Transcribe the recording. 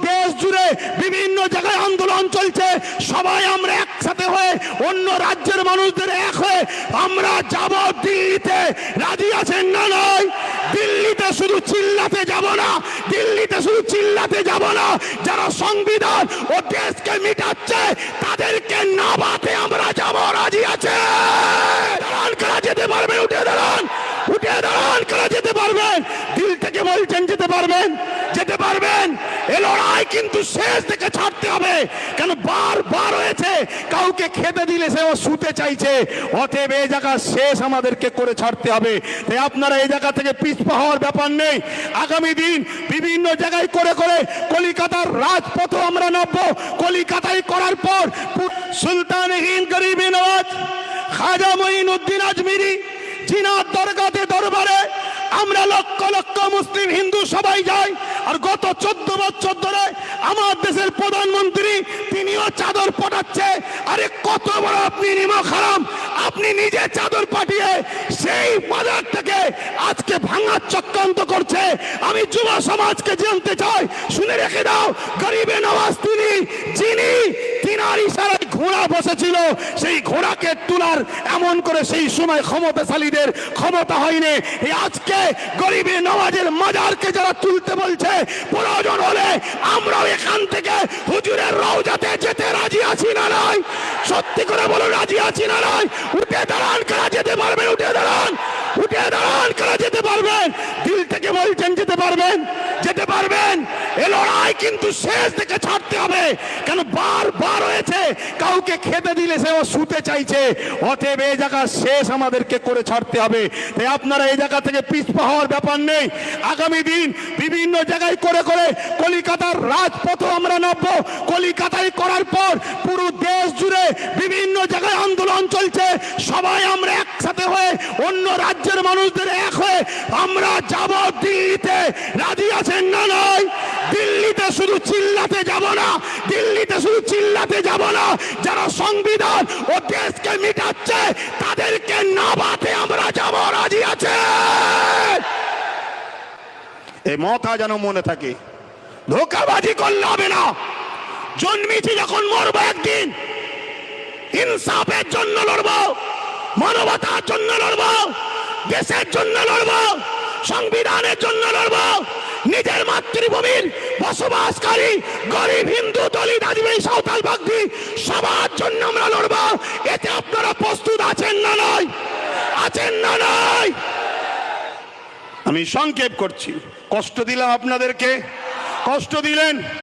দেশ জুড়ে বিভিন্ন জায়গায় আন্দোলন চলছে, সবাই আমরা একসাথে হয়ে অন্য রাজ্যের মানুষদের এক হয়ে আমরা যাব দিল্লিতে। রাজি আছেন না? নয় দিল্লিতে শুধু চিল্লাতে যাব না, দিল্লিতে শুধু চিল্লাতে যাব না, যারা সংবিধান ও দেশকে মিটাচ্ছে তাদেরকে নামাতে আমরা যাব। রাজি আছে? দাঁড়ান, কারা যেতে পারবেন? উঠে দাঁড়ান, উঠে দাঁড়ান, কারা যেতে পারবেন? দিল থেকে বলছেন যেতে পারবেন? যেতে পারবেন? এ লড়াই কিন্তু শেষ থেকে ছাড়তে হবে, কেন বারবার হয়েছে কাউকে খেতে দিলে সে ও শুতে চাইছে। অতএব এই জায়গা শেষ আমাদেরকে করে ছাড়তে হবে। তাই আপনারা এই জায়গা থেকে পিছপা হওয়ার ব্যাপার নেই। আগামী দিন বিভিন্ন জায়গায় করে করে কলিকাতার রাজপথে আমরা নামবো। কলিকাতায় করার পর সুলতান হিন্দ গরিব নওয়াজ খাজা মঈনুদ্দিন আজমিরি জিনার দরগাতে দরবারে আমরা লক্ষ লক্ষ মুসলিম হিন্দু সবাই যাই। আর গত 14 বছর ধরে আমার দেশের প্রধানমন্ত্রী তিনিও চাদর পাঠাচ্ছে। আরে কত বড় আপনি নিমক হারাম, আপনি নিজে চাদর পাঠিয়ে সেই মাজার থেকে আজকে ভাঙার চক্রান্ত করছে। আমি যুব সমাজকে জানতে চাই, শুনে রেখে দাও, গরিবে নওয়াজ তিনি যিনি তিনার ইশারায় ঘোড়া বসেছিল, সেই ঘোড়াকে তোলার এমন করে সেই সময় ক্ষমতাশালীদের ক্ষমতা হয়নি। আজকে গরিবে নওয়াজের মাজারকে যারা তুলতে বলছে, প্রয়োজন হলে আমরাও এখান থেকে হুজুরের রওজাতে যেতে রাজি আছি না নয়? সত্যি করে বলো, রাজি আছি না নয়? উঠে দাঁড়ান, কারা যেতে পারবেন? উঠে দাঁড়ান, উঠে দাঁড়ান, কারা যেতে পারবেন? দিল থেকে বলছেন যেতে পারবেন? যেতে পারবেন? এ লড়াই কিন্তু শেষ থেকে ছাড়তে হবে, কেন বারবার হয়েছে কাউকে খেতে দিলে সে ও শুতে চাইছে। অতএব এই জায়গা শেষ আমাদেরকে করে ছাড়তে হবে। তাই আপনারা এই জায়গা থেকে পিছপা হওয়ার ব্যাপার নেই। আগামী দিন বিভিন্ন জায়গায় করে করে কলিকাতার রাজপথে আমরা নামবো। কলিকাতায় করার পর পুরো দেশ জুড়ে বিভিন্ন জায়গায় আন্দোলন চলছে, সবাই আমরা একসাথে হয়ে অন্য রাজ্যের মানুষদের এক হয়ে আমরা যাব দিল্লিতে। রাজি আছেন না? নয় দিল্লিতে শুধু চিল্লাতে যাব না, দিল্লিতে শুধু চিল্লাতে যাব না, যারা সংবিধান ও দেশকে মিটাচ্ছে তাদেরকে নামাতে আমরা যাব। রাজি আছে? এই মতা যেন মনে থাকে, ধোঁকাবাজি করলে হবে না। জন্মেছি যখন মরবো একদিন, ইনসাফের জন্য লড়বো, মানবতার জন্য লড়বো, দেশের জন্য লড়বো, সংবিধানের জন্য লড়বো। নিজের মাতৃভূমির বসবাসকারী গরিব হিন্দু, দলিত, আদিবাসী, সাঁওতাল, বাগদি সবার জন্য আমরা লড়বো। এতে আপনারা প্রস্তুত আছেন না নয়? আছেন না নয়? আমি সংক্ষেপ করছি, কষ্ট দিলাম আপনাদেরকে, কষ্ট দিলেন।